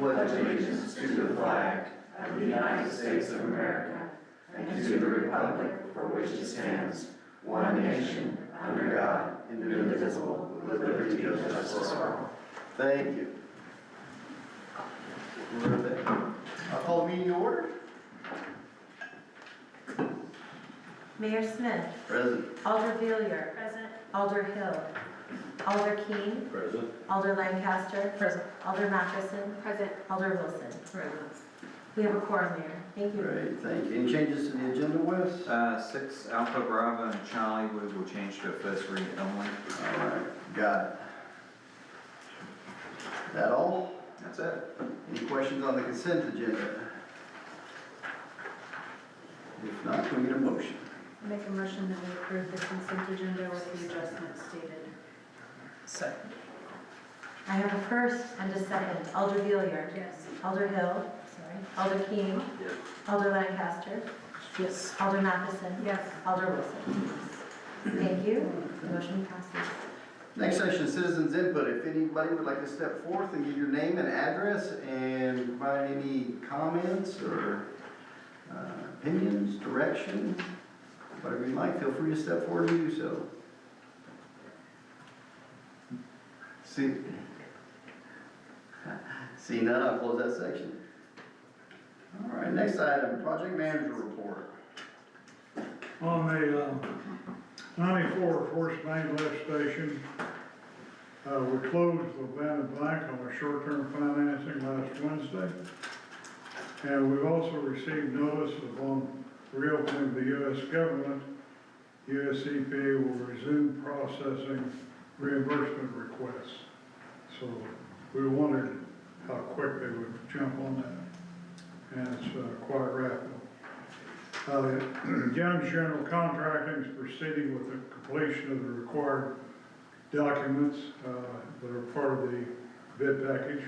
pledge allegiance to the flag of the United States of America and to the republic for which it stands, one nation, under God, indivisible, with liberty and justice for all. Thank you. I'll call the meeting to order. Mayor Smith. Present. Alder Villier. Present. Alder Hill. Alder Keene. Present. Alder Lancaster. Present. Alder Matheson. Present. Alder Wilson. Present. We have a quorum, Mayor. Thank you. Great, thank you. Any changes to the agenda, Wes? 6, Alpha, Bravo, and Charlie, we will change to a first read only. All right, got it. That all? That's it. Any questions on the consent agenda? If not, can we get a motion? Make a motion that we approve the consent agenda with the adjustments stated. Second. I have a first and a second. Alder Villier. Yes. Alder Hill. Sorry. Alder Keene. Yes. Alder Lancaster. Yes. Alder Matheson. Yes. Alder Wilson. Thank you. The motion passes. Next section, citizens input. If anybody would like to step forth and give your name and address and provide any comments or opinions, direction, whatever you like, feel free to step forward and do so. See none, I'll close that section. All right, next item, project manager report. On the 94 Forest Main Lift Station, we closed the abandoned blank on our short-term financing last Wednesday. And we've also received notice of on reopening of the U.S. government, US EPA will resume processing reimbursement requests. So we wondered how quick they would jump on that. And it's quite rapid. Young's General Contracting is proceeding with the completion of the required documents that are part of the bid package,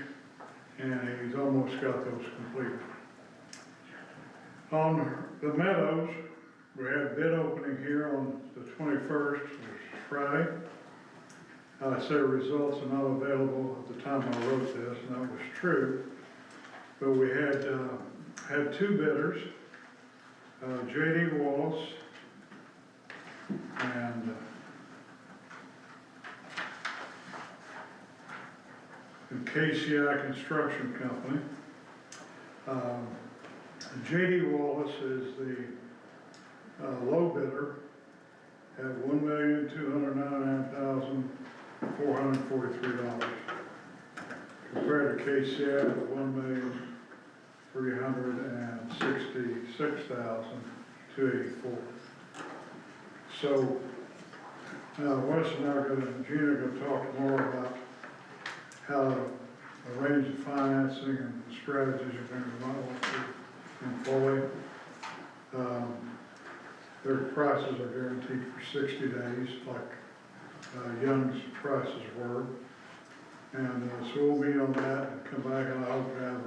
and he's almost got those completed. On the Meadows, we had bid opening here on the 21st, which is Friday. I said results are not available at the time I wrote this, and that was true. But we had two bidders, J.D. Wallace and KCI Construction Company. J.D. Wallace is the low bidder at $1,299,443, compared to KCI at $1,366,284. So Wes and I and Gina are going to talk more about how to arrange the financing and the strategies you're going to want to employ. Their prices are guaranteed for 60 days, like Young's prices were. And so we'll meet on that and come back, and I hope to have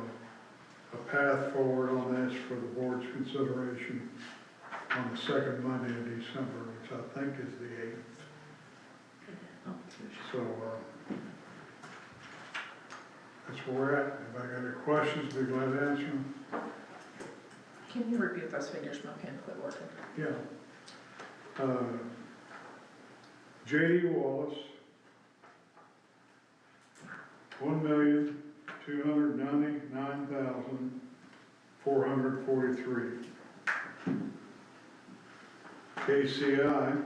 a path forward on this for the board's consideration on the second Monday of December, which I think is the 8th. So that's where we're at. If I got any questions, be glad to answer them. Can you repeat those figures? My pen quit working. Yeah. J.D. Wallace, $1,299,443. KCI,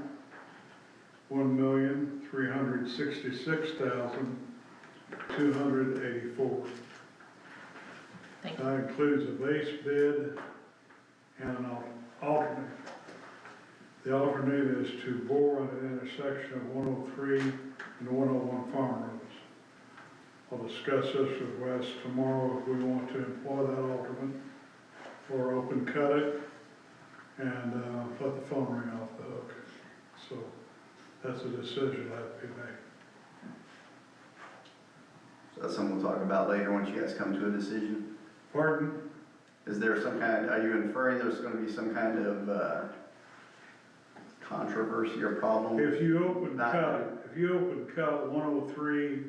$1,366,284. Thank you. That includes a base bid and an alternate. The alternate is to bore at the intersection of 103 and 101 Farm Roads. I'll discuss this with Wes tomorrow if we want to employ that alternate, or open cut it and let the phone ring off the hook. So that's a decision that has to be made. So that's something we'll talk about later once you guys come to a decision. Pardon? Is there some kind, are you inferring there's going to be some kind of controversy or problem? If you open cut 103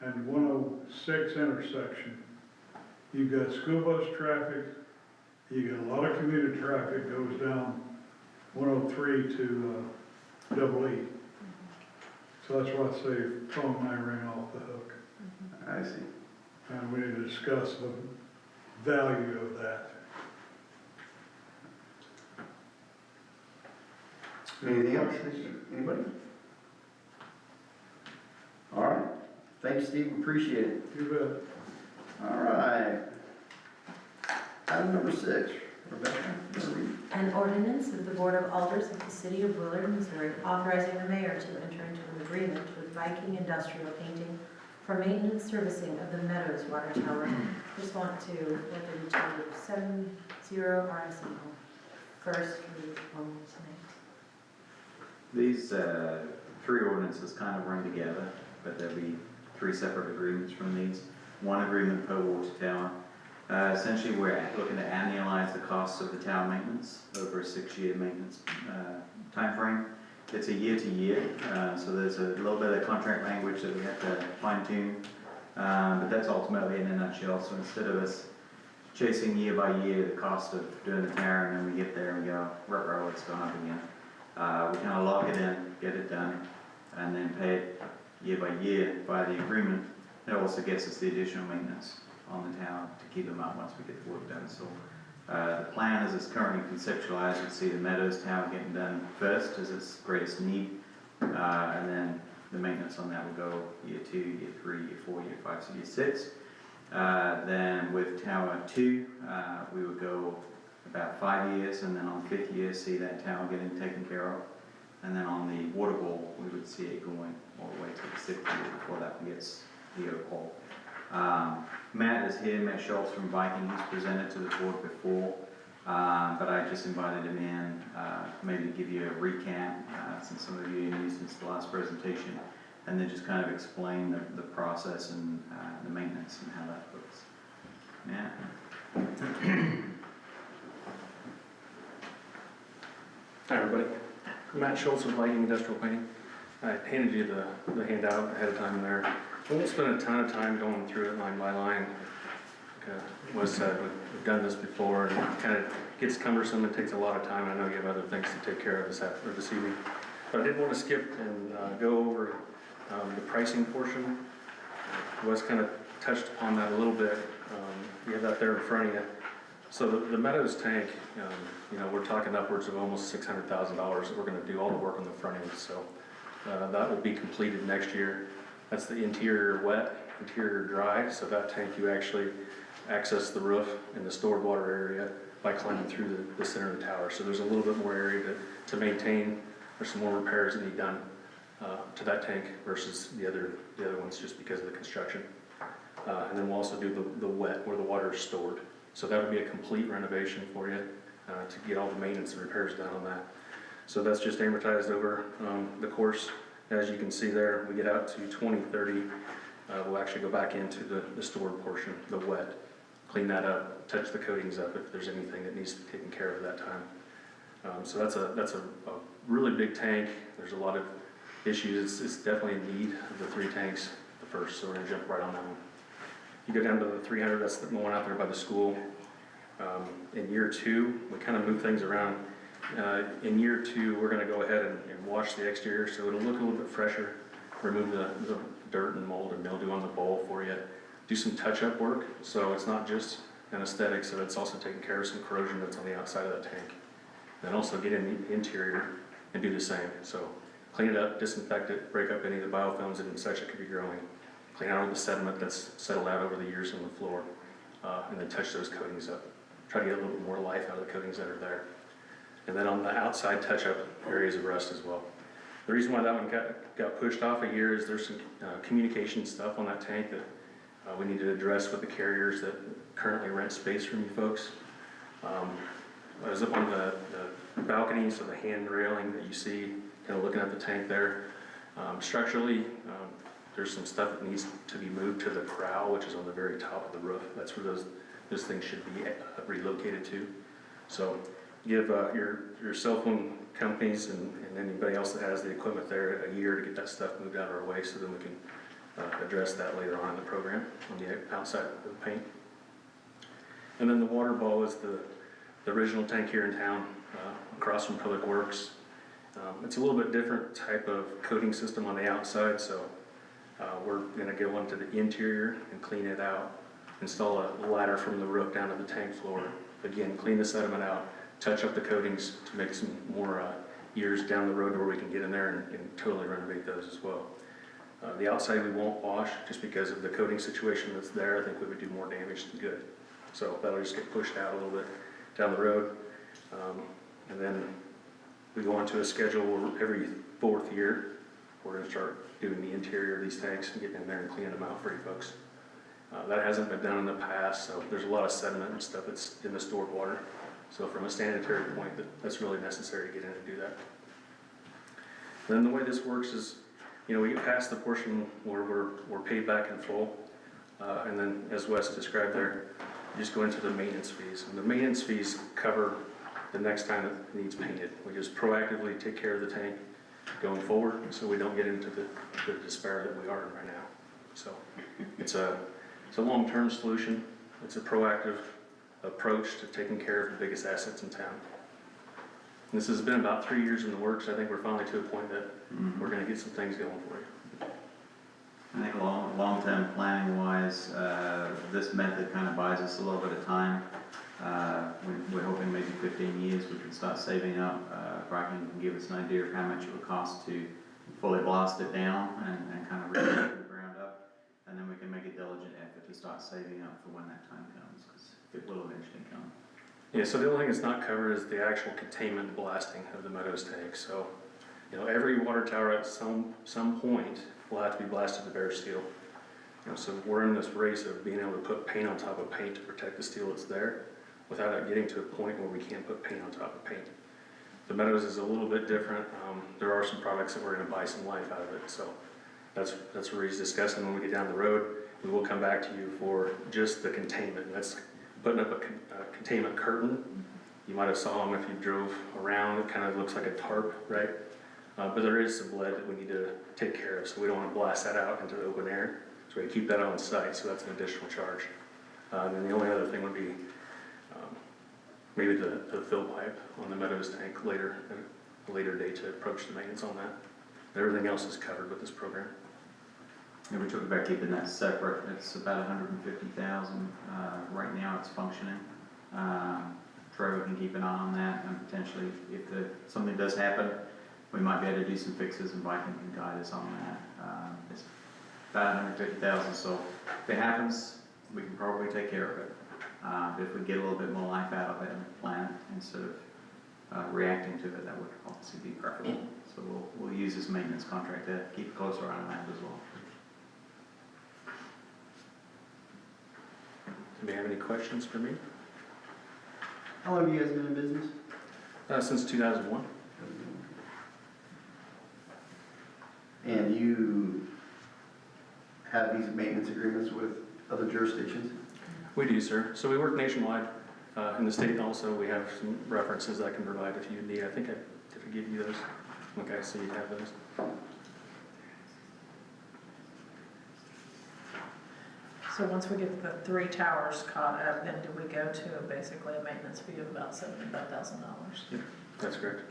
and 106 intersection, you've got school bus traffic, you got a lot of commuter traffic goes down 103 to Double E. So that's why I say phone may ring off the hook. I see. And we need to discuss the value of that. Anything else? Anybody? All right. Thanks, Steve. Appreciate it. You bet. All right. Item number 6. Rebecca, you wanna read? An ordinance of the Board of Alders of the City of Willard, Missouri, authorizing the mayor to enter into an agreement with Viking Industrial Painting for maintenance servicing of the Meadows Water Tower pursuant to Open 270 RSO. First read only tonight. These three ordinances kind of run together, but there'll be 3 separate agreements from these. One agreement per water tower. Essentially, we're looking to annualize the costs of the tower maintenance over a 6-year maintenance timeframe. It's a year-to-year, so there's a little bit of contract language that we have to fine-tune, but that's ultimately in a nutshell. So instead of us chasing year by year the cost of doing the tower, and then we get there and we go, ruh-roh, it's gone up again. We kind of lock it in, get it done, and then pay it year by year by the agreement. It also gets us the additional maintenance on the tower to keep them up once we get the work done. So the plan as it's currently conceptualized would see the Meadows Tower getting done first as its greatest need, and then the maintenance on that will go year 2, year 3, year 4, year 5, so year 6. Then with Tower 2, we would go about 5 years, and then on the 5th year see that tower getting taken care of. And then on the water bowl, we would see it going all the way to the 6th year before that one gets the overhaul. Matt is here, Matt Schultz from Viking. He's presented to the board before, but I just invited him in maybe to give you a recap, since some of you are new since the last presentation, and then just kind of explain the process and the maintenance and how that looks. Matt? Hi, everybody. Matt Schultz with Viking Industrial Painting. I handed you the handout ahead of time there. I won't spend a ton of time going through it line by line. Like Wes said, we've done this before, and it kind of gets cumbersome and takes a lot of time. I know you have other things to take care of this evening. But I did want to skip and go over the pricing portion. Wes kind of touched upon that a little bit. You have that there in front of you. So the Meadows tank, you know, we're talking upwards of almost $600,000 that we're going to do all the work on the front end. So that will be completed next year. That's the interior wet, interior dry. So that tank, you actually access the roof and the stored water area by climbing through the center of the tower. So there's a little bit more area to maintain. There's some more repairs that need done to that tank versus the other ones just because of the construction. And then we'll also do the wet where the water is stored. So that would be a complete renovation for you to get all the maintenance and repairs done on that. So that's just amortized over the course. As you can see there, we get out to 2030. We'll actually go back into the stored portion, the wet, clean that up, touch the coatings up if there's anything that needs to be taken care of at that time. So that's a really big tank. There's a lot of issues. It's definitely a need of the 3 tanks, the first, so we're gonna jump right on that one. You go down to the 300, that's the one out there by the school. In year 2, we kind of move things around. In year 2, we're gonna go ahead and wash the exterior so it'll look a little bit fresher, remove the dirt and mold and mildew on the bowl for you, do some touch-up work, so it's not just an aesthetic, so it's also taking care of some corrosion that's on the outside of that tank. Then also get in the interior and do the same. So clean it up, disinfect it, break up any of the biofilms and such that could be growing. Clean out all the sediment that's settled out over the years on the floor, and then touch those coatings up. Try to get a little bit more life out of the coatings that are there. And then on the outside, touch up areas of rust as well. The reason why that one got pushed off a year is there's some communication stuff on that tank that we need to address with the carriers that currently rent space from you folks. I was up on the balcony, so the hand railing that you see, kind of looking at the tank there. Structurally, there's some stuff that needs to be moved to the crow, which is on the very top of the roof. That's where those things should be relocated to. So give your cell phone companies and anybody else that has the equipment there a year to get that stuff moved out of our way, so then we can address that later on in the program on the outside of the paint. And then the water bowl is the original tank here in town, across from Public Works. It's a little bit different type of coating system on the outside, so we're gonna go into the interior and clean it out, install a ladder from the roof down to the tank floor. Again, clean the sediment out, touch up the coatings to make some more years down the road where we can get in there and totally renovate those as well. The outside we won't wash just because of the coating situation that's there. I think we would do more damage than good. So that'll just get pushed out a little bit down the road. And then we go on to a schedule where every 4th year, we're gonna start doing the interior of these tanks and getting in there and cleaning them out for you folks. That hasn't been done in the past, so there's a lot of sediment and stuff that's in the stored water. So from a sanitary point, that's really necessary to get in and do that. Then the way this works is, we get past the portion where we're paid back in full, and then as Wes described there, you just go into the maintenance fees. And the maintenance fees cover the next time it needs painted. We just proactively take care of the tank going forward, so we don't get into the despair that we are in right now. So it's a long-term solution. It's a proactive approach to taking care of the biggest assets in town. This has been about 3 years in the works. I think we're finally to a point that we're gonna get some things going for you. I think long-term planning wise, this method kind of buys us a little bit of time. We're hoping maybe 15 years we can start saving up. Bracken can give us an idea of how much it would cost to fully blast it down and kind of rebuild it from the ground up. And then we can make a diligent effort to start saving up for when that time comes, because it will eventually come. Yeah, so the only thing that's not covered is the actual containment blasting of the Meadows tank. So, every water tower at some point will have to be blasted to bare steel. So we're in this race of being able to put paint on top of paint to protect the steel that's there without it getting to a point where we can't put paint on top of paint. The Meadows is a little bit different. There are some products that we're gonna buy some life out of it. So that's what he's discussing. When we get down the road, we will come back to you for just the containment. That's putting up a containment curtain. You might have saw them if you drove around. It kind of looks like a tarp, right? But there is some lead that we need to take care of, so we don't want to blast that out into the open air. So we keep that on site, so that's an additional charge. And then the only other thing would be maybe the fill pipe on the Meadows tank later, at a later date to approach the maintenance on that. Everything else is covered with this program. Yeah, we talked about keeping that separate. It's about 150,000. Right now it's functioning. Trevor can keep an eye on that, and potentially if something does happen, we might be able to do some fixes, and Viking can guide us on that. It's about 150,000, so if it happens, we can probably take care of it. But if we get a little bit more life out of it and plan it instead of reacting to it, that would obviously be preferable. So we'll use this maintenance contract to keep a closer eye on that as well. Do you have any questions for me? How long have you guys been in business? Since 2001. And you have these maintenance agreements with other jurisdictions? We do, sir. So we work nationwide. In the state also, we have some references I can provide if you need. I think did I give you those? Okay, so you have those. So once we get the 3 towers caught up, then do we go to basically a maintenance fee of about $75,000? Yep, that's correct.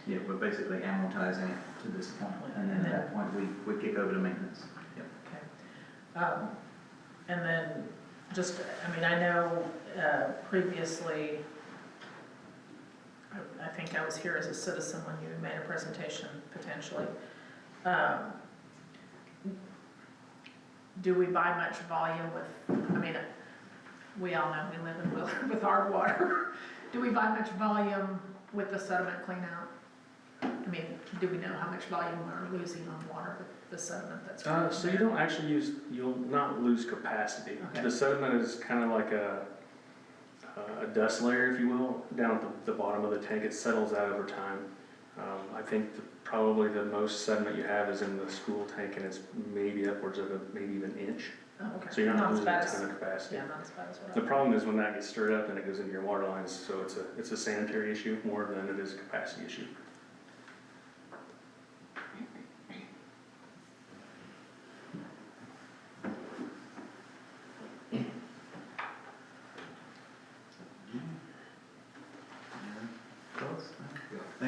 Yeah, we're basically amortizing it to this point, and then at that point, we kick over to maintenance. Yep. Okay. And then just, I know previously, I think I was here as a citizen when you made a presentation, potentially. Do we buy much volume with, we all know we live in Willard with our water. Do we buy much volume with the sediment clean out? Do we know how much volume we're losing on water with the sediment that's? So you don't actually you'll not lose capacity. Okay. The sediment is kind of like a dust layer, if you will, down at the bottom of the tank. It settles out over time. I think probably the most sediment you have is in the school tank, and it's maybe upwards of maybe even an inch. Oh, okay. So you're not as losing a bad as- ton of capacity. Yeah, not as bad as what I. The problem is when that gets stirred up and it goes into your water lines, so it's a sanitary issue more than it is a capacity issue.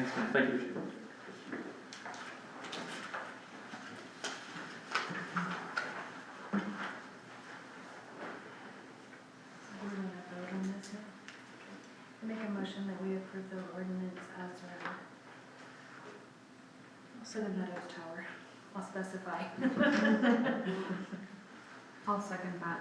Thanks, man. Thank you. Do we want to vote on this now? I make a motion that we approve the ordinance as read. For the Meadows Tower. I'll specify. I'll second that.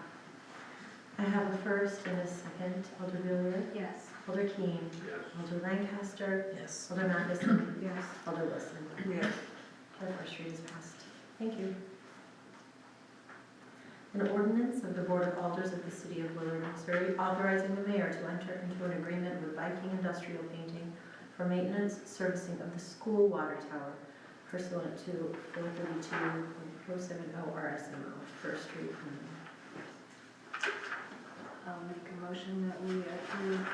I have a first and a second. Alder Wheeler? Yes. Alder Keane? Yes. Alder Lancaster? Yes. Alder Matheson? Yes. Alder Wilson? Yes. The first read is passed. Thank you. An ordinance of the Board of Alders of the City of Willard, Missouri, authorizing the mayor to enter into an agreement with Viking Industrial Painting for maintenance, servicing of the school water tower pursuant to 432.070 RSMO, first read only. I'll make a motion that we approve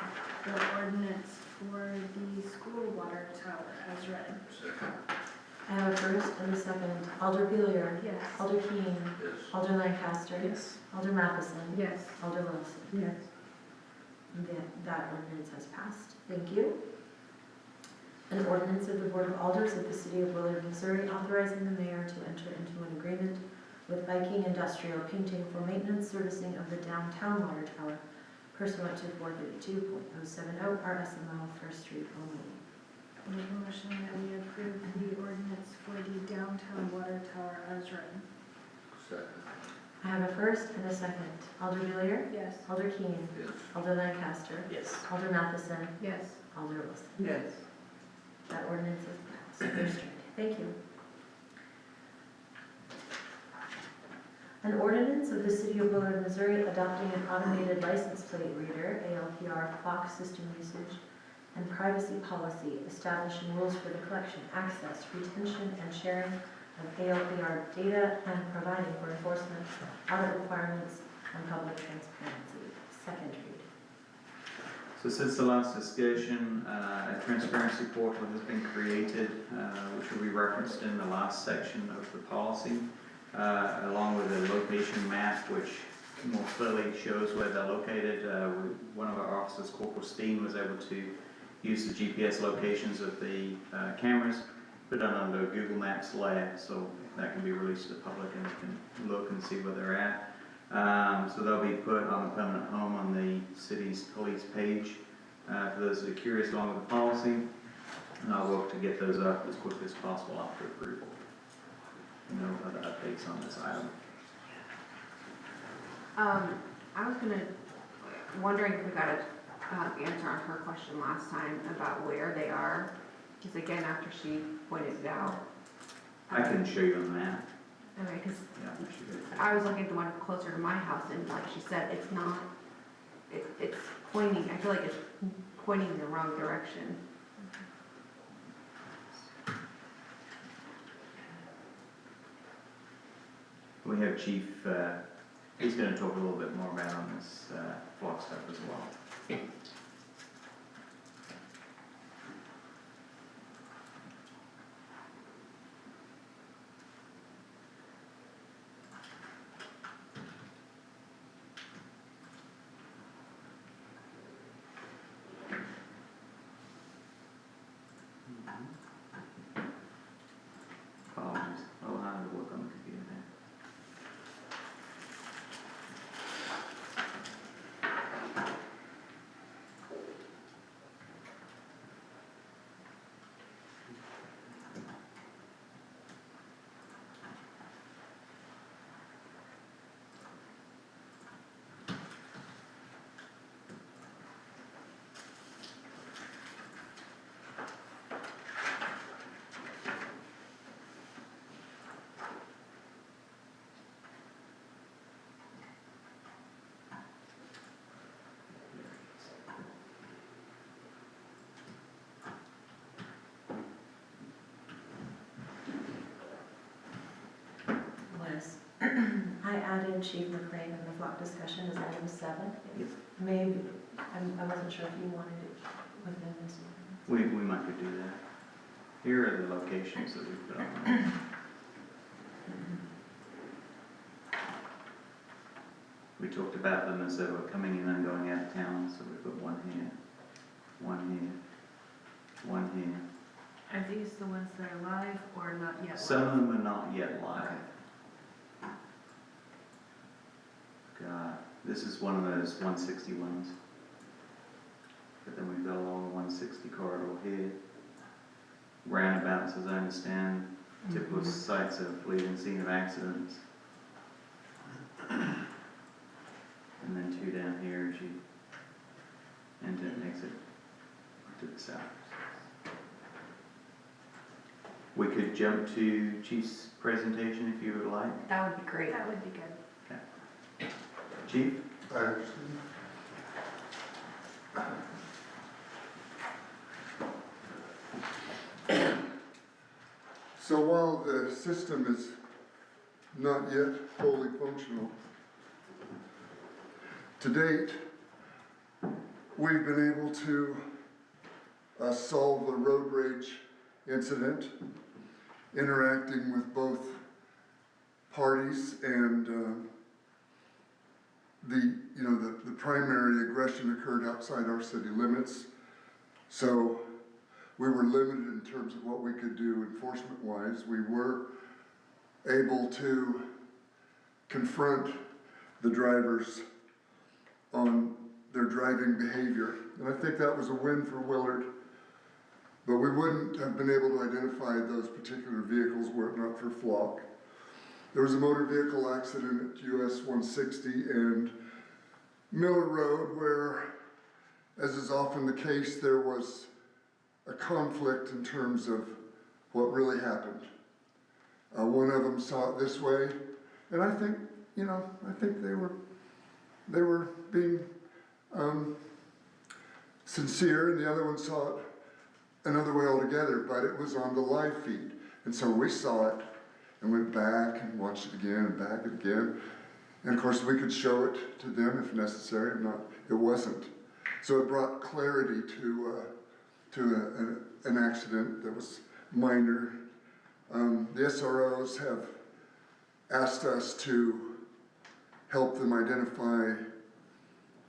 the ordinance for the school water tower as read. Second. I have a first and a second. Alder Wheeler? Yes. Alder Keane? Yes. Alder Lancaster? Yes. Alder Matheson? Yes. Alder Wilson? Yes. That ordinance has passed. Thank you. An ordinance of the Board of Alders of the City of Willard, Missouri, authorizing the mayor to enter into an agreement with Viking Industrial Painting for maintenance servicing of the downtown water tower pursuant to 432.070 RSMO, first read only. I'll make a motion that we approve the ordinance for the downtown water tower as read. Second. I have a first and a second. Alder Wheeler? Yes. Alder Keane? Yes. Alder Lancaster? Yes. Alder Matheson? Yes. Alder Wilson? Yes. That ordinance is passed. First read. Thank you. An ordinance of the City of Willard, Missouri, adopting an automated license plate reader, ALPR, clock system usage, and privacy policy, establishing rules for the collection, access, retention, and sharing of ALPR data, and providing for enforcement, audit requirements, and public transparency. Second read. So since the last discussion, a transparency portal has been created, which will be referenced in the last section of the policy, along with a location map, which more clearly shows where they're located. One of our officers, Corporal Steen, was able to use the GPS locations of the cameras, put it under a Google Maps layer, so that can be released to the public and they can look and see where they're at. So they'll be put on the permanent home on the city's police page for those that are curious along with the policy. And I'll work to get those up as quickly as possible after approval. No other updates on this item. I was wondering if we got an answer on her question last time about where they are, because again, after she pointed it out. I can show you on the map. Okay, because Yeah, I should go. I was looking at the one closer to my house, and like she said, it's not, it's pointing, I feel like it's pointing in the wrong direction. We have Chief, he's going to talk a little bit more about on this flock stuff as well. Apologies, I'll allow him to work on the computer now. Was, I added Chief McCrane in the flock discussion as item 7. Maybe, I wasn't sure if you wanted it within this one. We might could do that. Here are the locations that we put on there. We talked about them as they were coming in and going out of town, so we put one here, one here, one here, Are these the ones that are live or not yet live? Some of them are not yet live. Okay. God, this is one of those 160 ones. But then we've got along the 160 corridor here. Roundabouts, as I understand, typical sites of leading scene of accidents. And then 2 down here as you enter and exit to the south. We could jump to Chief's presentation if you would like. That would be great. That would be good. Chief? I understand. So while the system is not yet fully functional, to date, we've been able to solve a road rage incident, interacting with both parties, and the primary aggression occurred outside our city limits. So we were limited in terms of what we could do enforcement-wise. We were able to confront the drivers on their driving behavior. And I think that was a win for Willard, but we wouldn't have been able to identify those particular vehicles were it not for Flock. There was a motor vehicle accident at US 160 and Miller Road where, as is often the case, there was a conflict in terms of what really happened. One of them saw it this way, and I think they were being sincere, and the other one saw it another way altogether, but it was on the live feed. And so we saw it and went back and watched it again and back again. And of course we could show it to them if necessary, if not, it wasn't. So it brought clarity to an accident that was minor. The SROs have asked us to help them identify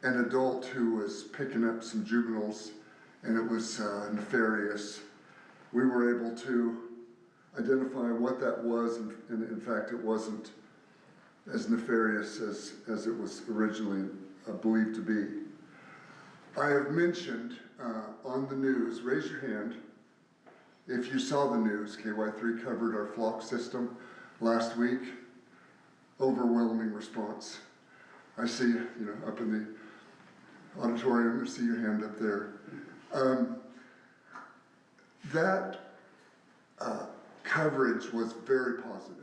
an adult who was picking up some juveniles, and it was nefarious. We were able to identify what that was, and in fact it wasn't as nefarious as it was originally believed to be. I have mentioned on the news, raise your hand if you saw the news. KY3 covered our Flock system last week. Overwhelming response. I see, up in the auditorium, I see your hand up there. That coverage was very positive.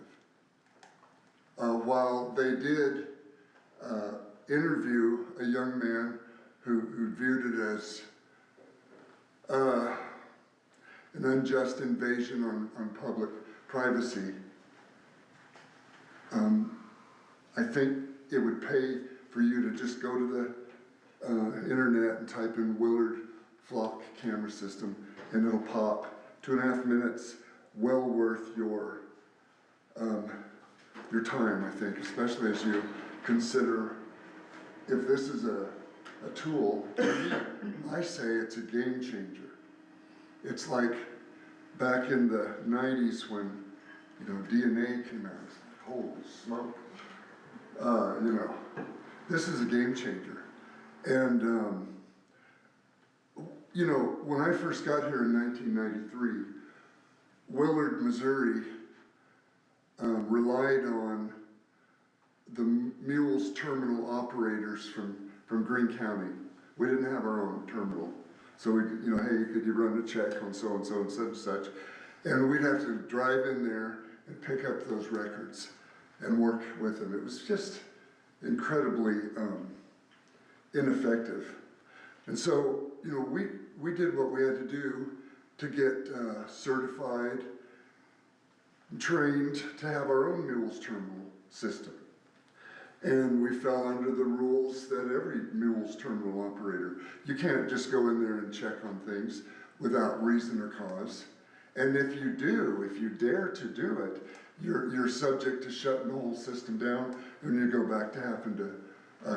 While they did interview a young man who viewed it as an unjust invasion on public privacy, I think it would pay for you to just go to the internet and type in Willard Flock camera system, and it'll pop. 2.5 minutes, well worth your time, I think, especially as you consider if this is a tool. I say it's a game changer. It's like back in the 90s when DNA came out. It's like, holy smoke. This is a game changer. And when I first got here in 1993, Willard, Missouri relied on the mules terminal operators from Greene County. We didn't have our own terminal. So we, hey, could you run a check on so-and-so and such and such? And we'd have to drive in there and pick up those records and work with them. It was just incredibly ineffective. And so, we did what we had to do to get certified, trained to have our own mules terminal system. And we fell under the rules that every mules terminal operator, you can't just go in there and check on things without reason or cause. And if you dare to do it, you're subject to shutting the whole system down, and you go back to having to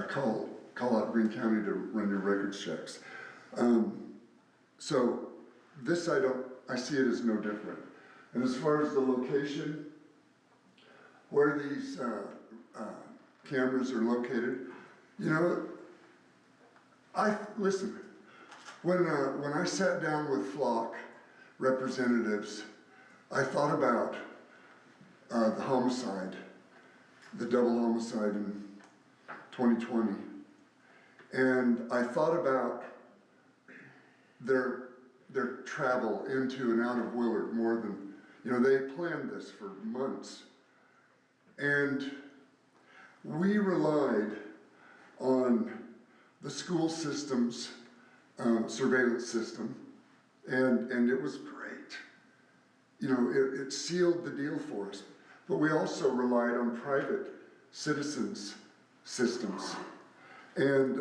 call out Greene County to run your records checks. So this I I see it as no different. And as far as the location, where these cameras are located, you know, listen, when I sat down with Flock representatives, I thought about the homicide, the double homicide in 2020. And I thought about their travel into and out of Willard more than, you know, they planned this for months. And we relied on the school system's surveillance system, and it was great. You know, it sealed the deal for us. But we also relied on private citizens' systems. And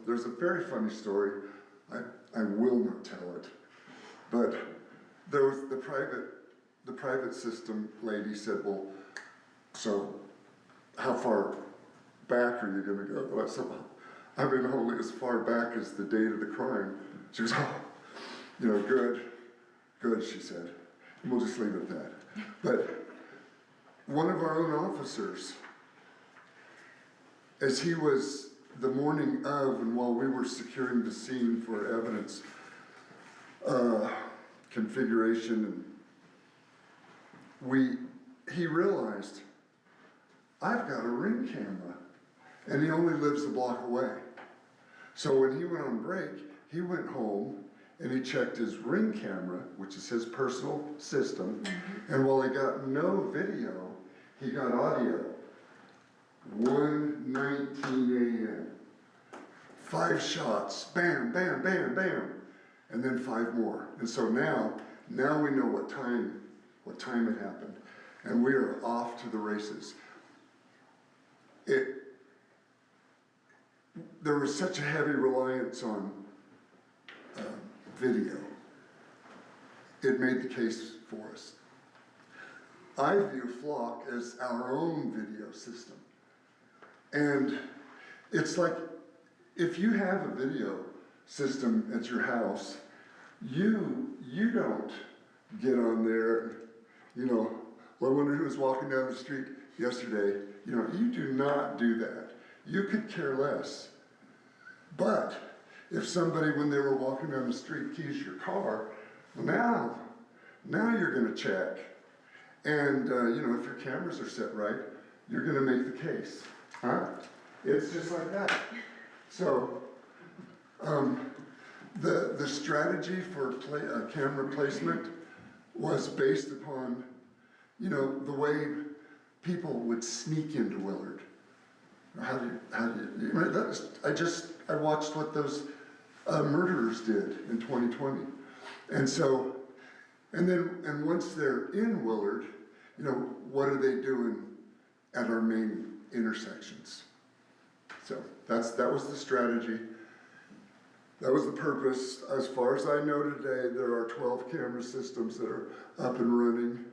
there's a very funny story. I will not tell it, but there was the private system lady said, well, so how far back are you gonna go? Well, I said, well, I've been only as far back as the date of the crime. She goes, oh, you know, good, she said. And we'll just leave it at that. But one of our own officers, as he was the morning of and while we were securing the scene for evidence configuration, and he realized, I've got a Ring camera, and he only lives a block away. So when he went on break, he went home and he checked his Ring camera, which is his personal system, and while he got no video, he got audio. 1:19 a.m. 5 shots, bam, bam, bam, bam, and then 5 more. And so now we know what time it happened, and we are off to the races. There was such a heavy reliance on video. It made the case for us. I view Flock as our own video system. And it's like, if you have a video system at your house, you don't get on there, you know, well, I wonder who was walking down the street yesterday. You know, you do not do that. You could care less. But if somebody, when they were walking down the street, keys your car, well, now you're gonna check. And, you know, if your cameras are set right, you're gonna make the case. Huh? It's just like that. So, the strategy for camera placement was based upon, you know, the way people would sneak into Willard. How do you I watched what those murderers did in 2020. And once they're in Willard, you know, what are they doing at our main intersections? So that was the strategy. That was the purpose. As far as I know today, there are 12 camera systems that are up and running,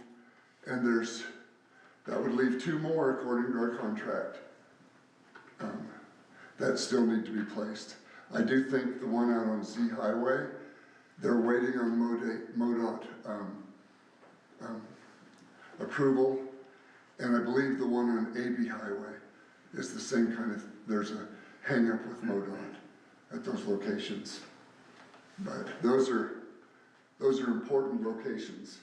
and that would leave 2 more according to our contract that still need to be placed. I do think the one out on Z Highway, they're waiting on MoDOT approval, and I believe the one on AB Highway is the same kind of, there's a hang up with MoDOT at those locations. But those are important locations,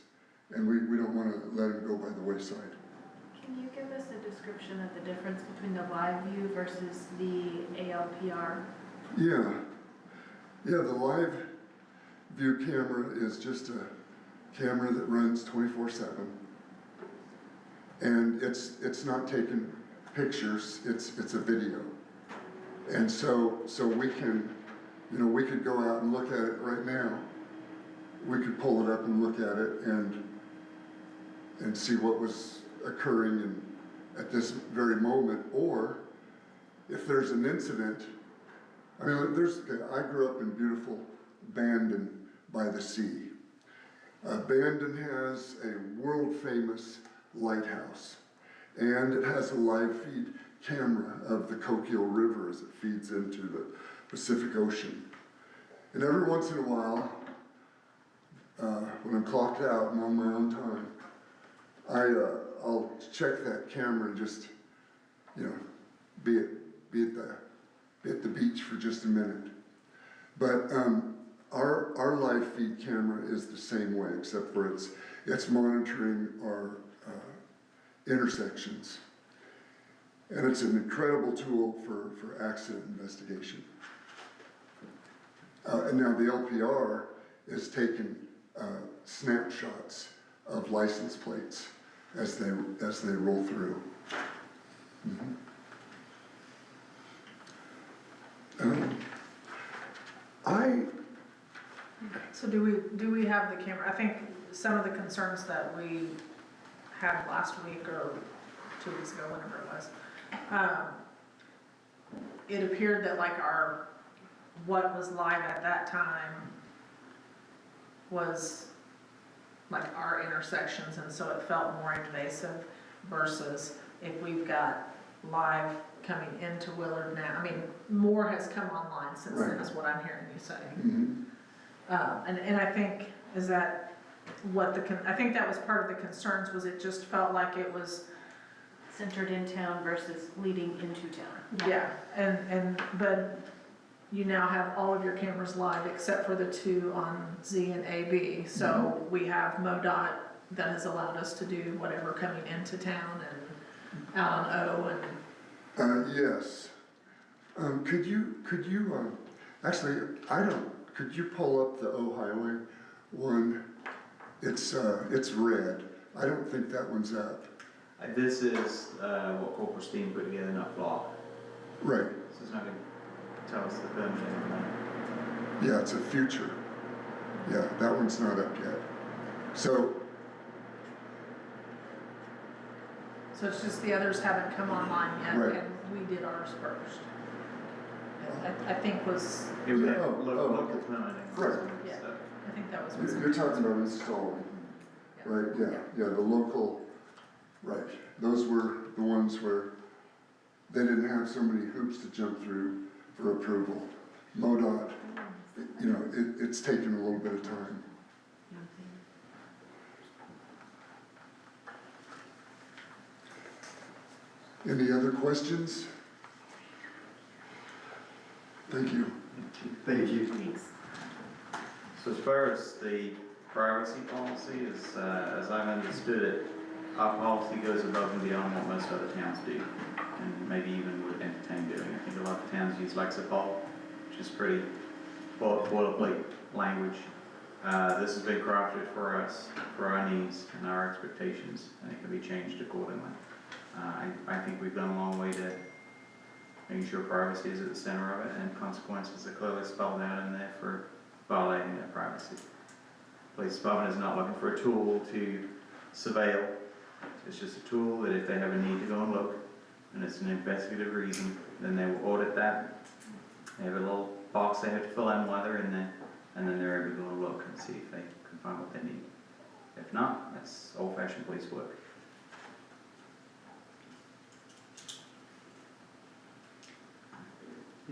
and we don't want to let them go by the wayside. Can you give us a description of the difference between the live view versus the ALPR? Yeah, the live view camera is just a camera that runs 24/7, and it's not taking pictures, it's a video. And so we can, you know, we could go out and look at it right now. We could pull it up and look at it and see what was occurring at this very moment, or if there's an incident. I mean, I grew up in beautiful Bandon by the sea. Bandon has a world-famous lighthouse, and it has a live feed camera of the Coquille River as it feeds into the Pacific Ocean. And every once in a while, when I'm clocked out and on my own time, I'll check that camera and just, you know, be at the beach for just a minute. But our live feed camera is the same way, except for it's monitoring our intersections. And it's an incredible tool for accident investigation. And now the LPR is taking snapshots of license plates as they roll through. Mhm. So do we have the camera? I think some of the concerns that we had last week or 2 weeks ago, whenever it was, it appeared that like what was live at that time was like our intersections, and so it felt more invasive versus if we've got live coming into Willard now. I mean, more has come online since then, is what I'm hearing you say. Mhm. And I think, is that what I think that was part of the concerns, was it just felt like it was, Centered in town versus leading into town. yeah, but you now have all of your cameras live except for the 2 on Z and AB. So we have MoDOT that has allowed us to do whatever coming into town and out on O and. Yes. Could you, actually, could you pull up the O Highway one? It's red. I don't think that one's up. This is what Corporal Steen put together, not Flock. Right. So it's not going to tell us the permanent anymore. Yeah, it's a future. Yeah, that one's not up yet. So, So it's just the others haven't come online yet, Right. and we did ours first. I think was, It would Yeah, have local okay. permanent. Right. Yeah. I think that was what's. you're talking about installing, right? Yeah, the local, right. Those were the ones where they didn't have so many hoops to jump through for approval. MoDOT, you know, it's taken a little bit of time. Any other questions? Thank you. Thank you. Thanks. So as far as the privacy policy, as I've understood it, our policy goes above and beyond what most other towns do, and maybe even would entertain doing. I think a lot of towns use Lexapol, which is pretty boilerplate language. This has been crafted for us, for our needs and our expectations, and it can be changed accordingly. I think we've gone a long way to making sure privacy is at the center of it, and consequences are clearly spelled out in there for violating that privacy. Police department is not looking for a tool to surveil. It's just a tool that if they have a need to go and look, and it's an investigative reason, then they will audit that. They have a little box they have to fill in while they're in there, and then they're able to go and look and see if they can find what they need. If not, that's old-fashioned police work.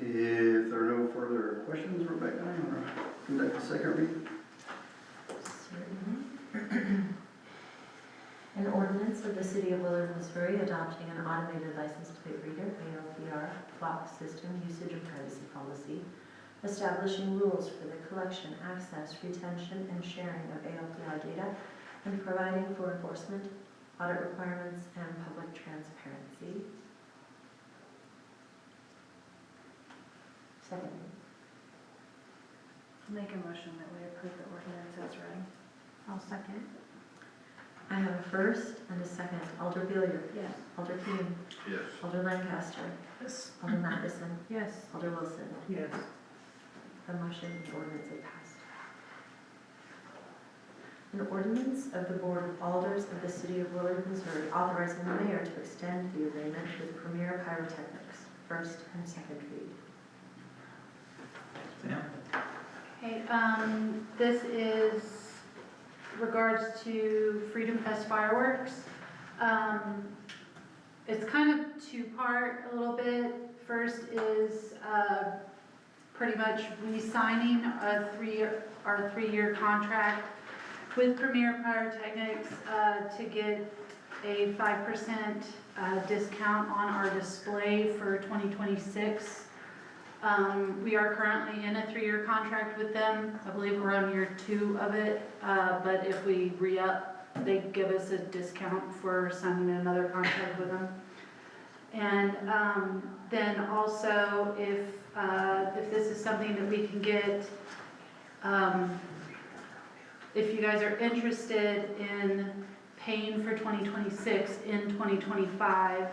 If there are no further questions, Rebecca, you want to conduct the second reading? Certainly. An ordinance of the City of Willard, Missouri adopting an automated license plate reader, ALPR, clock system usage and privacy policy, establishing rules for the collection, access, retention, and sharing of ALPR data, and providing for enforcement, audit requirements, and public transparency. Second. Make a motion that we approve the ordinance as read. I'll second. I have a first and a second. Alder Billiard. Yes. Alder Keane. Yes. Alder Lancaster. Yes. Alder Matheson. Yes. Alder Wilson. Yes. The motion and ordinance is passed. An ordinance of the Board of Alders of the City of Willard, Missouri, authorizing the mayor to extend the agreement with Premier Pyrotechnics. First and second read. Sam? Okay, this is regards to Freedom Fest fireworks. It's kind of two-part a little bit. First is pretty much re-signing our three-year contract with Premier Pyrotechnics to get a 5% discount on our display for 2026. We are currently in a 3-year contract with them. I believe we're on year 2 of it, but if we re-up, they give us a discount for signing another contract with them. And then also, if this is something that we can get, if you guys are interested in paying for 2026 in 2025,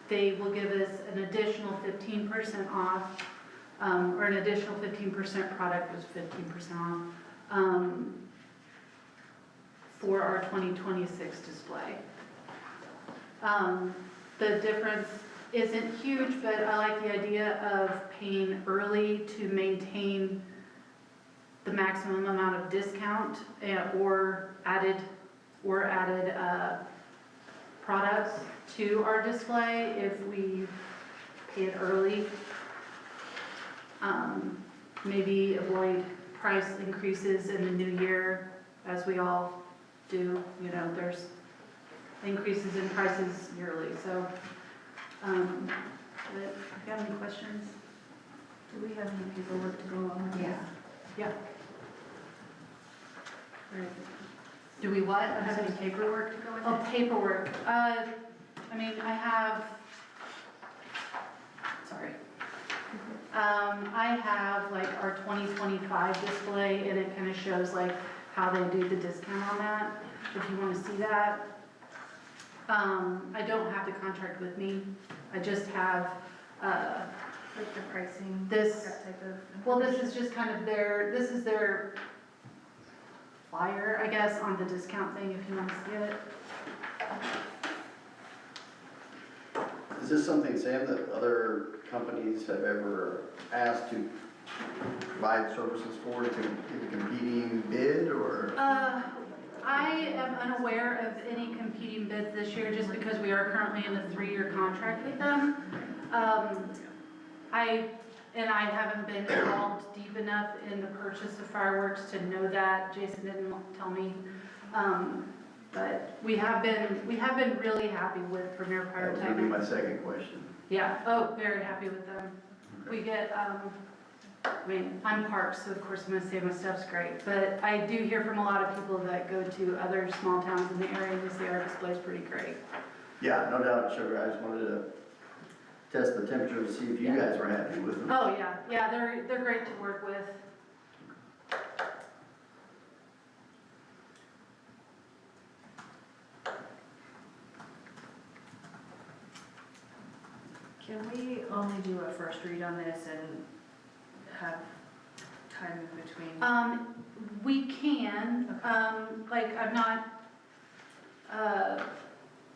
they will give us an additional 15% off, or an additional 15% product was 15% off, for our 2026 display. The difference isn't huge, but I like the idea of paying early to maintain the maximum amount of discount or added products to our display if we pay it early. Maybe avoid price increases in the new year, as we all do. You know, there's increases in prices yearly, so, but if you have any questions? Do we have any paperwork to go on with this? Yeah. Do we what? Have any paperwork to go with Oh, it? paperwork. I mean, I have, sorry. I have like our 2025 display, and it kind of shows like how they do the discount on that, if you want to see that. I don't have the contract with me. I just have, Like the pricing, this, that type of well, this information? is just kind of this is their flyer, I guess, on the discount thing, if you want to see it. Is this something, Sam, that other companies have ever asked to provide services for, to give a competing bid, or? I am unaware of any competing bids this year, just because we are currently in a 3-year contract with them. I haven't been involved deep enough in the purchase of fireworks to know that. Jason didn't tell me. But we have been really happy with Premier That was gonna be my Pyrotechnics. second question. Yeah, oh, very happy with them. We get, I mean, I'm parks, so of course I'm gonna say my stuff's great, but I do hear from a lot of people that go to other small towns in the area and they say our display's pretty great. Yeah, no doubt, sugar. I just wanted to test the temperature to see if you guys were happy with them. Oh, yeah, they're great to work with. Can we only do a first read on this and have time in between? We can, like, I'm not,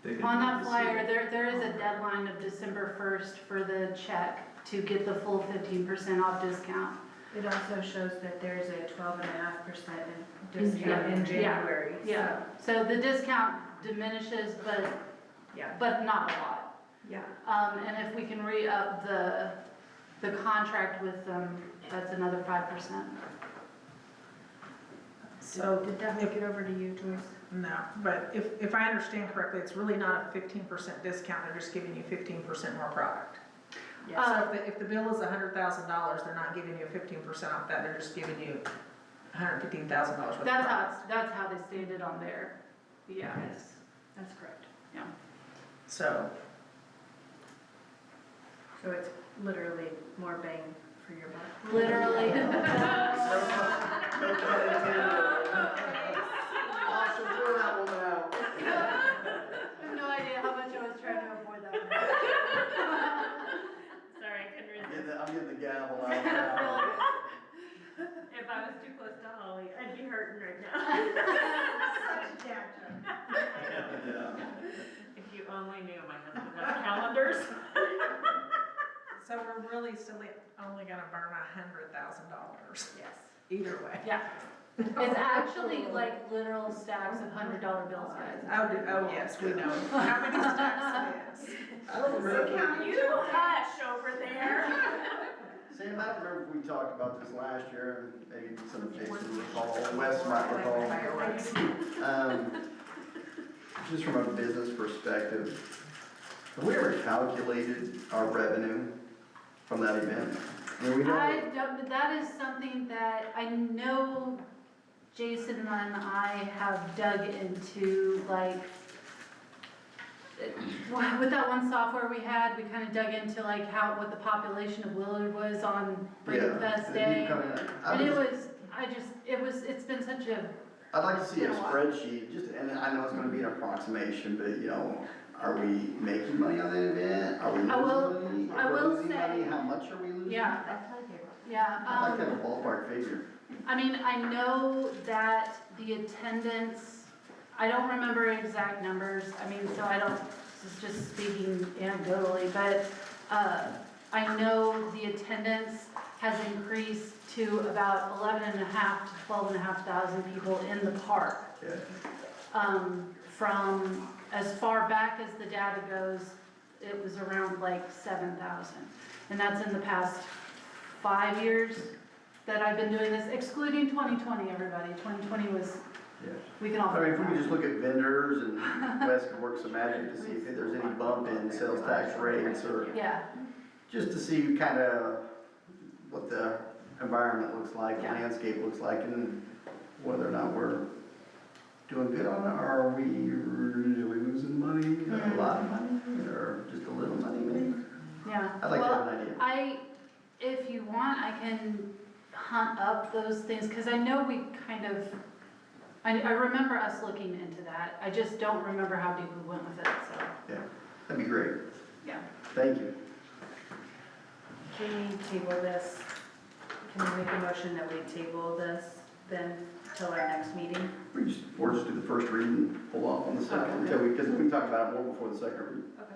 They can on do that this flyer, year. there is a deadline of December 1st for the check to get the full 15% off discount. It also shows that there's a 12.5% discount in January. Yeah, so the discount diminishes, Yeah, but not a lot. yeah. And if we can re-up the contract with them, that's another 5%. So, Did that make it over to you, Joyce? no, but if I understand correctly, it's really not a 15% discount, they're just giving you 15% more product. So if the bill is $100,000, they're not giving you 15% off that, they're just giving you $115,000 worth of product. That's how they stated on there. Yeah. Yes, that's correct. So, So it's literally more bang for your buck. Literally. Officer, throw that woman out. I have no idea how much I was trying to avoid that. Sorry, I couldn't resist. I'm getting the gavel out. If I was too close to Holly, I'd be hurting right now. Such a dad joke. Yeah. If you only knew my husband has calendars. so we're really still only gonna burn $100,000 Yes. either way. Yeah. It's actually like literal stacks of $100 bills, guys. Oh yes, we know. How many stacks it is? You hush over there. Sam, I don't remember if we talked about this last year, and maybe some of Jason recall, Wes might recall. Just from a business perspective, have we ever calculated our revenue from that event? I mean, we know. I don't, but that is something that I know Jason and I have dug into, like, with that one software we had, we kind of dug into like what the population of Willard was on Freedom Fest Day. And it's been such a. I'd like to see a spreadsheet, just, and I know it's gonna be an approximation, but you know, are we making money on that event? Are we losing money? I If we're will losing say- money, how much are we losing? Yeah, yeah. I'd like to have a ballpark figure. I mean, I know that the attendance, I don't remember exact numbers, I mean, so I don't, this is just speaking anecdotally, but, I know the attendance has increased to about 11,500 to 12,500 people in the park. Yeah. From as far back as the data goes, it was around like 7,000. And that's in the past 5 years that I've been doing this, excluding 2020, everybody. 2020 was, Yeah. we can all. I mean, if we could just look at vendors and Wes could work some magic to see if there's any bump in sales tax rates or Yeah, just to see kind of what the environment looks like, the Yeah. landscape looks like, and whether or not we're doing good on it, or are we really losing money, a lot of money, or just a little money maybe? yeah. I'd like to Well, have an idea. if you want, I can hunt up those things, because I know we kind of, I remember us looking into that. I just don't remember how deep we went with it, so, Yeah, that'd be great. yeah. Thank you. Can we table this? Can we make a motion that we table this then till our next meeting? We just, or just do the first reading, pull off on the second, until because we can talk about it more before the second reading. Okay.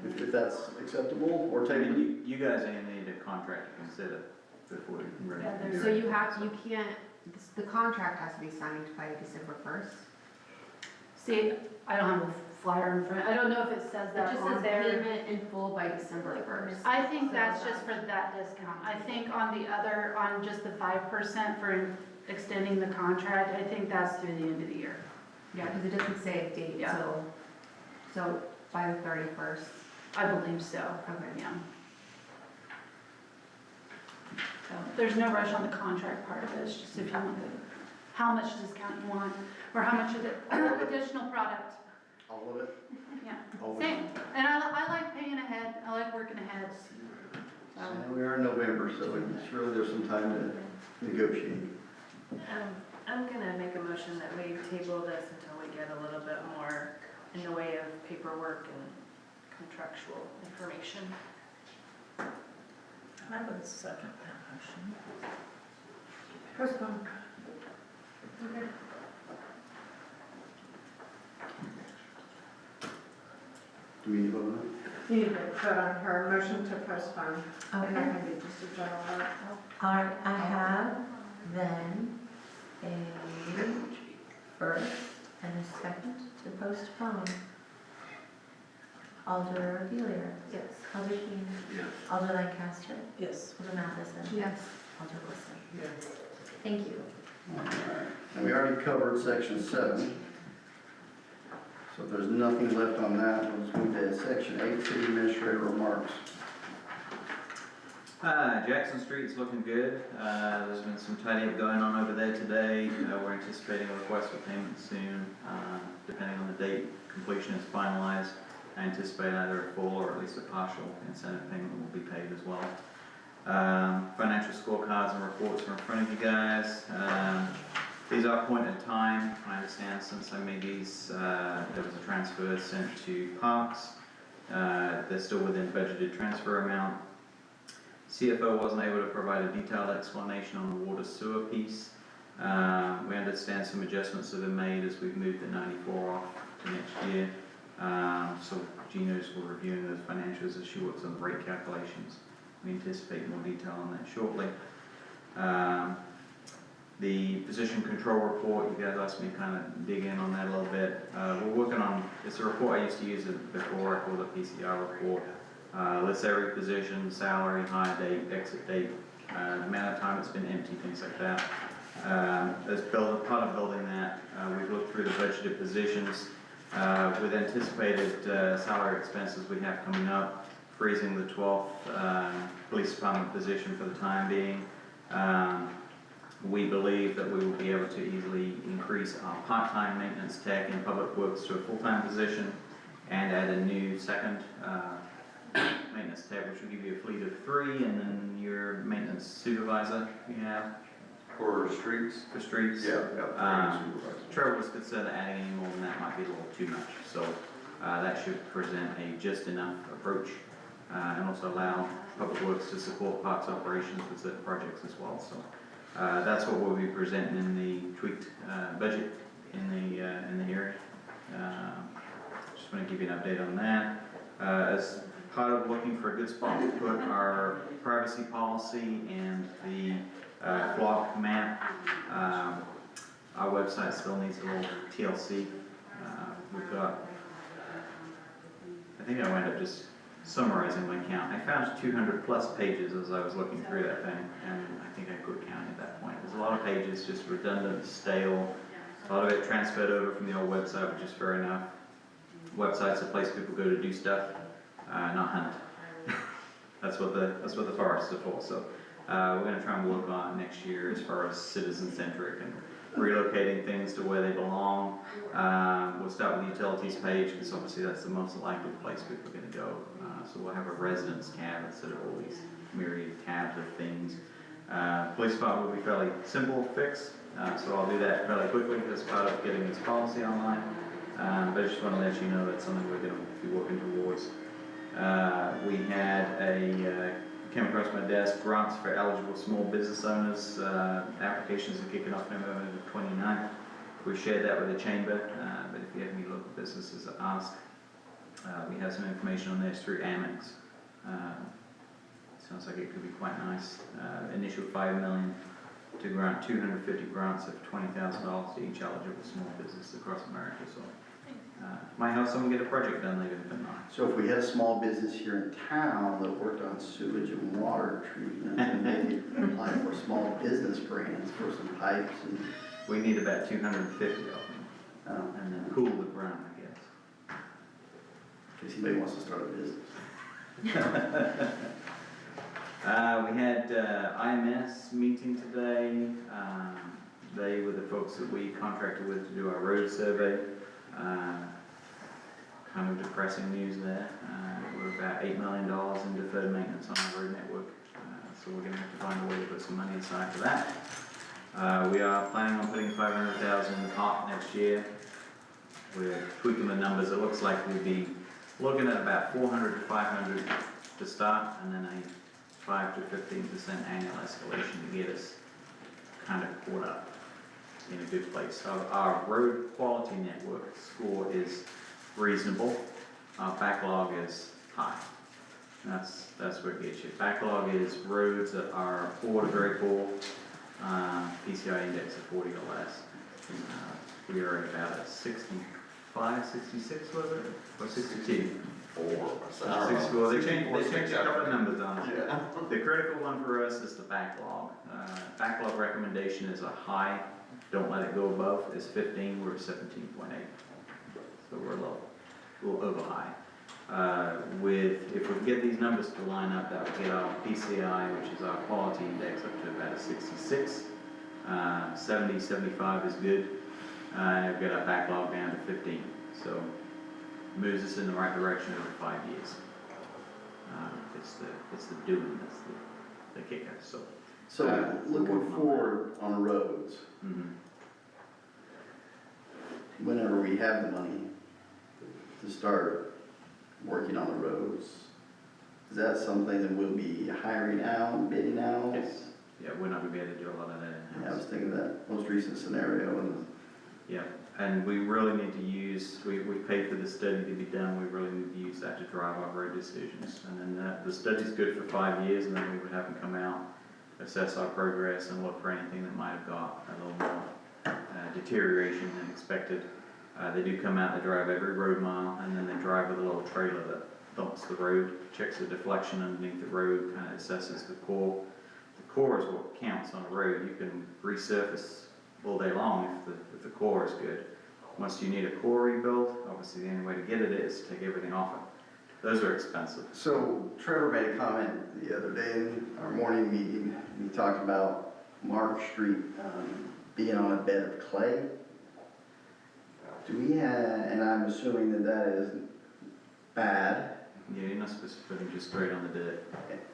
We can do If that's acceptable, or I table. mean, you guys only need a contract to consider before you're ready. Yeah, to do there's- So it. you can't, the contract has to be signed by December 1st. See, I don't have a flyer in front, I don't know if it says It that just on says there. payment in full by December 1st. I think that's just for that discount. I think on the other, on just the 5% for extending the contract, I think that's through the end of the year. Yeah, because it doesn't say a date, Yeah. so by the 31st. I believe so, Okay. yeah. So there's no rush on the contract part of it, it's just if you want how much discount you want, or how much of the additional product, All of it? yeah. Always. Same, and I like paying ahead, I like working ahead. So, And we are in November, so it's really, there's some time to negotiate. I'm gonna make a motion that we table this until we get a little bit more in the way of paperwork and contractual information. I would second that motion. Postpone. Do we need to vote on that? You need to put on her motion to postpone. And that Okay. can be just a general vote. All right, I have then a first and a second to postpone. Alder Villiers. yes. Alder Keen. Yes. Alder Lancaster. Yes. Alder Matheson. Yes. Alder Wilson. Yes. Thank you. All right. And we already covered section 7. So if there's nothing left on that, we'll just move to section 8, city administrator remarks. Jackson Street's looking good. There's been some tidying going on over there today. We're anticipating a request for payment soon, depending on the date completion is finalized. I anticipate either a full or at least a partial incentive payment will be paid as well. Financial scorecards and reports are in front of you guys. These are point in time. I understand since I made these, there was a transfer sent to Parks. They're still within budgeted transfer amount. CFO wasn't able to provide a detailed explanation on the water sewer piece. We understand some adjustments have been made as we've moved the 94 off to next year. So Gino's reviewing those financials as she works on the rate calculations. We anticipate more detail on that shortly. The position control report, you guys asked me to kind of dig in on that a little bit. We're working on, it's a report I used to use before, I called it PCR report. Lists every position, salary, hire date, exit date, amount of time it's been empty, things like that. As part of building that, we've looked through the budgeted positions with anticipated salary expenses we have coming up, freezing the 12th police department position for the time being. We believe that we will be able to easily increase our part-time maintenance tech in public works to a full-time position and add a new second maintenance tech, which will give you a fleet of 3, and then your maintenance supervisor you have. For streets? For streets. Yeah. Trevor was concerned that adding any more than that might be a little too much, so that should present a just enough approach and also allow public works to support parks operations with certain projects as well. So that's what we'll be presenting in the tweaked budget in the hearing. Just want to give you an update on that. As part of looking for a good spot to put our privacy policy and the block map, our website still needs a little TLC. We've got, I think I wound up just summarizing my count. I found 200 plus pages as I was looking through that thing, and I think I quit counting at that point. There's a lot of pages, just redundant, stale, a lot of it transferred over from the old website, which is fair enough. Website's a place people go to do stuff, not hunt. That's what the forests are for. So we're going to try and work on it next year as far as citizen-centric and relocating things to where they belong. We'll start with the utilities page because obviously that's the most likely place people are going to go. So we'll have a residence tab instead of all these myriad tabs of things. Police department will be fairly simple fix, so I'll do that fairly quickly as part of getting this policy online. But I just want to let you know that's something we're going to be working towards. We had came across my desk, grants for eligible small business owners. Applications are kicking off November 29th. We shared that with the chamber, but if you have any local businesses that ask, we have some information on this through Amex. Sounds like it could be quite nice. Initial $5 million to grant 250 grants of $20,000 to each eligible small business across America. So might help someone get a project done later than not. So if we had a small business here in town that worked on sewage and water treatment, and maybe apply for small business grants for some pipes and. We need about 250 of them, and then pool the ground, I guess. In case anybody wants to start a business. We had IMS meeting today. They were the folks that we contracted with to do our road survey. Kind of depressing news there. We're about $8 million in deferred maintenance on our road network. So we're going to have to find a way to put some money aside for that. We are planning on putting 500,000 in the pot next year. We're tweaking the numbers. It looks like we'd be looking at about 400 to 500 to start, and then a 5 to 15% annual escalation to get us kind of caught up in a good place. Our road quality network score is reasonable. Our backlog is high. That's where it gets you. Backlog is roads that are poor to very poor. PCI index of 40 or less. We are at about a 65, 66 was it? Or 62? 64. They changed a couple of numbers on it. Yeah. The critical one for us is the backlog. Backlog recommendation is a high, don't let it go above, is 15, we're at 17.8. So we're low, a little over high. If we can get these numbers to line up, that will get our PCI, which is our quality index, up to about a 66. 70, 75 is good. We've got our backlog down to 15. So moves us in the right direction over 5 years. It's the doing that's the kicker. So looking forward on roads, whenever we have the money to start working on the roads, is that something that we'll be hiring out, bidding out? Yes. Yeah, we're not going to be able to do a lot of that in-house. Yeah, I was thinking of that most recent scenario. And yeah, and we really need to use, we paid for the study to be done, we really need to use that to drive our road decisions. And then the study's good for 5 years, and then we would have them come out, assess our progress, and look for anything that might have got a little more deterioration than expected. They do come out, they drive every road mile, and then they drive with a little trailer that thumps the road, checks the deflection underneath the road, kind of assesses the core. The core is what counts on a road. You can resurface all day long if the core is good. Once you need a core rebuild, obviously the only way to get it is to take everything off it. Those are expensive. So Trevor made a comment the other day in our morning meeting, and he talked about Mark Street being on a bed of clay. Do we have, and I'm assuming that that is bad, Yeah, you're not supposed to put them just straight on the dirt.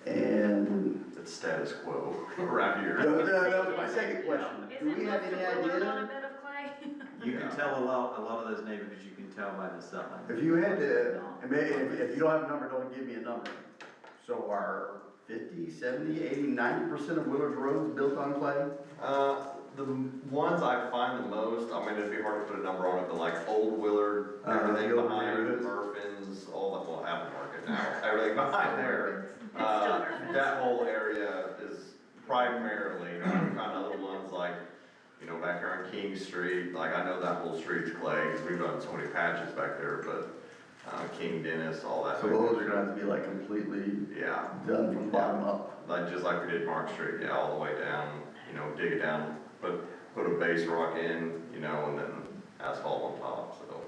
and It's status quo around here. that was my second question. Do we have any on a idea? bed of clay? You can tell a lot of those neighborhoods, you can tell by the settling. If you had to, and maybe if you don't have a number, don't give me a number. So are 50, 70, 80, 90% of Willard's roads built on clay? The ones I find the most, I mean, it'd be hard to put a number on it, but like Old Willard, everything the old behind neighborhoods. Murphin's, all that, well, Apple Market now, everything behind there. It's still Murphy's. That whole area is primarily, you know, kind of little ones like, you know, back here on King Street, like I know that whole street's clay, because we've done so many patches back there, but King Dennis, all that. So those are gonna have to be like completely Yeah, done from the bottom up. like, just like we did Mark Street, yeah, all the way down, you know, dig it down, put a base rock in, you know, and then asphalt on top, so.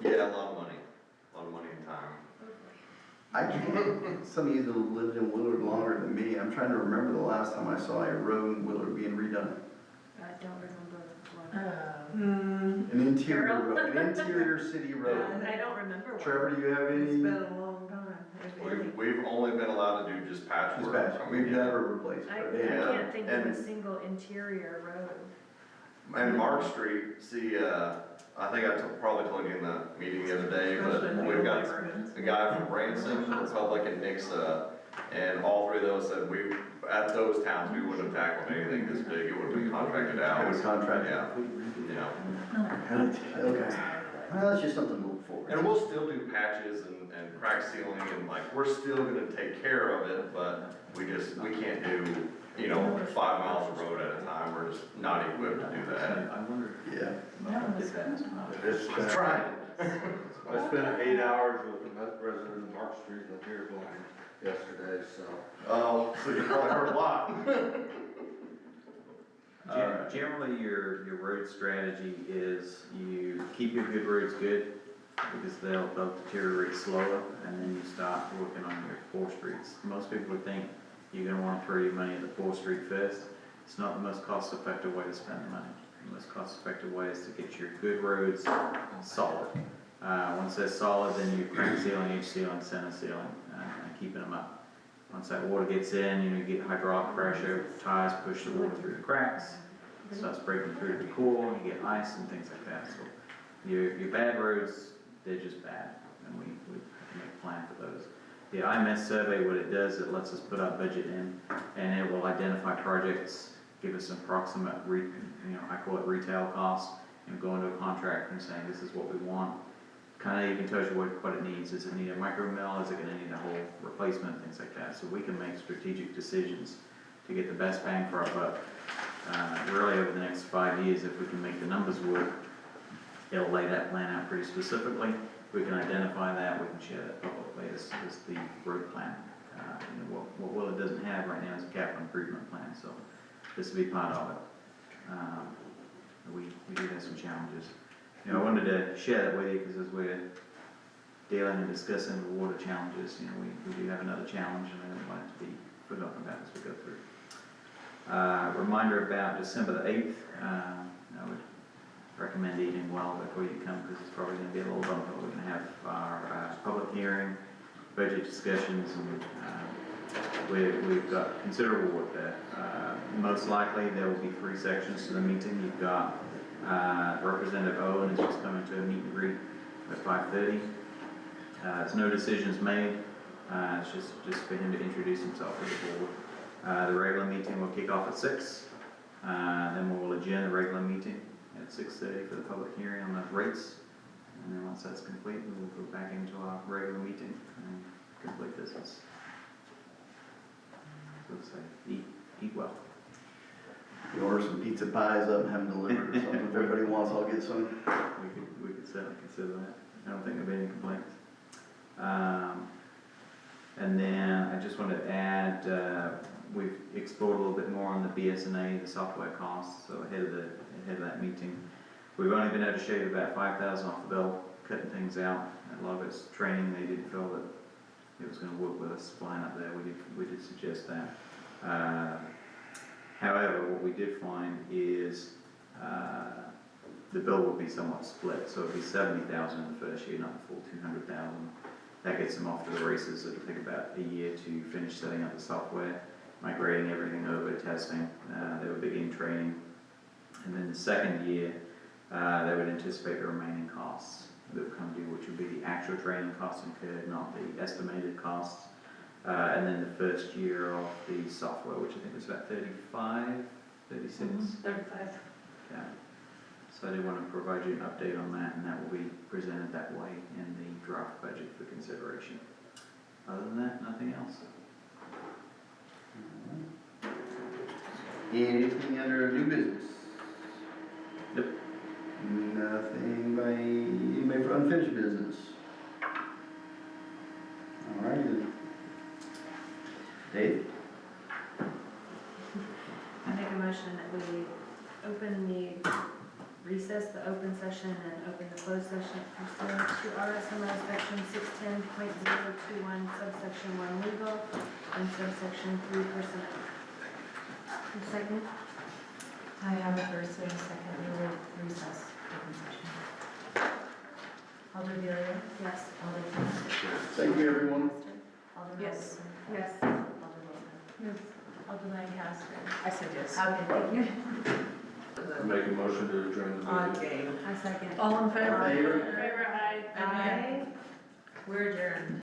Yeah, a lot of money and time. I can't, some of you that have lived in Willard longer than me, I'm trying to remember the last time I saw a road in Willard being redone. I don't remember one. An interior road, an interior city road. I don't remember one. Trevor, do you have It's any? been a long time. It's really- We've only been allowed to do just patchwork. Dispatch, I mean, we've never replaced, I but I yeah. can't think of and- a single interior road. And Mark Street, see, I think I probably told you in the meeting the other day, but we've got the guy from Branson, Republic, and Nixa, and all three of those said at those towns, we wouldn't have tackled anything this big, it would have been contracted out. It was contracted. Yeah, yeah. Okay, well, that's just something to look forward to. And we'll still do patches and crack sealing, and like, we're still gonna take care of it, but we can't do, you know, 5 miles of road at a time, we're just not equipped to do that. I wonder Yeah. if that's not. I'm trying. I spent 8 hours with the resident of Mark Street in the pier blind yesterday, so. Oh, so you probably heard a lot. Generally, your road strategy is you keep your good roads good, because they'll deteriorate slower, and then you start working on your poor streets. Most people would think you're gonna wanna throw your money at the poor street first. It's not the most cost-effective way to spend the money. The most cost-effective way is to get your good roads solid. Once they're solid, then you crack sealing, edge sealing, center sealing, and keeping them up. Once that water gets in, you get hydraulic pressure, tires push the water through the cracks, it starts breaking through the core, you get ice and things like that. So your bad roads, they're just bad, and we make a plan for those. The IMS survey, what it does, it lets us put our budget in, and it will identify projects, give us an approximate, I call it retail cost, and go into a contract and saying, this is what we want. Kind of even tells you what it needs. Does it need a micro mill? Is it gonna need a whole replacement? Things like that. So we can make strategic decisions to get the best bang for our buck. Really over the next 5 years, if we can make the numbers work, it'll lay that plan out pretty specifically. We can identify that, we can share that publicly as the road plan. What Willard doesn't have right now is a capital improvement plan, so this will be part of it. We do have some challenges. I wanted to share that with you because as we're dealing and discussing the water challenges, we do have another challenge, and I don't want it to be forgotten about as we go through. Reminder about December the 8th. I would recommend eating well before you come because it's probably going to be a little bumpy. We're going to have our public hearing, budget discussions, and we've got considerable work there. Most likely there will be 3 sections to the meeting. You've got Representative Owen is just coming to a meet and greet at 5:30. There's no decisions made. It's just for him to introduce himself to the board. The regular meeting will kick off at 6. Then we will adjourn the regular meeting at 6:30 for the public hearing on the rates. And then once that's complete, we will go back into our regular meeting and complete business. So say, eat well. You order some pizza pies up and have them delivered or something. If everybody wants, I'll get some. We could certainly consider that. I don't think there'll be any complaints. And then I just wanted to add, we've explored a little bit more on the BSNA, the software costs, so ahead of that meeting. We've only been able to shave about 5,000 off the bill, cutting things out. A lot of it's training, they didn't feel that it was gonna work with us flying up there, we did suggest that. However, what we did find is, the bill will be somewhat split, so it'll be 70,000 in the first year, not the full 200,000. That gets them off to the races. It'll take about a year to finish setting up the software, migrating everything over, testing. They would begin training. And then the second year, they would anticipate the remaining costs that would come due, which would be the actual training costs incurred, not the estimated costs. And then the first year of the software, which I think was about 35, 36. 35. Yeah. So I did want to provide you an update on that, and that will be presented that way in the draft budget for consideration. Other than that, nothing else. Anything under new business? Yep. Nothing by anybody for unfinished business? All right, then. Dave? I make a motion that we open the recess the open session and open the closed session pursuant to RSMO section 610.021 subsection 1 legal and subsection 3 personnel. Second? I have a first and a second, we will recess open session. Alder Delia? Yes. Alder Jones? Thank you, everyone. Alder Yes. Robinson? Yes. Alder Wilson? Yes. Alder Lancaster? I said yes. Okay, thank you. I make a motion to adjourn the meeting. Okay. I second. All in favor? Favor? Favor, aye. Aye. We're adjourned.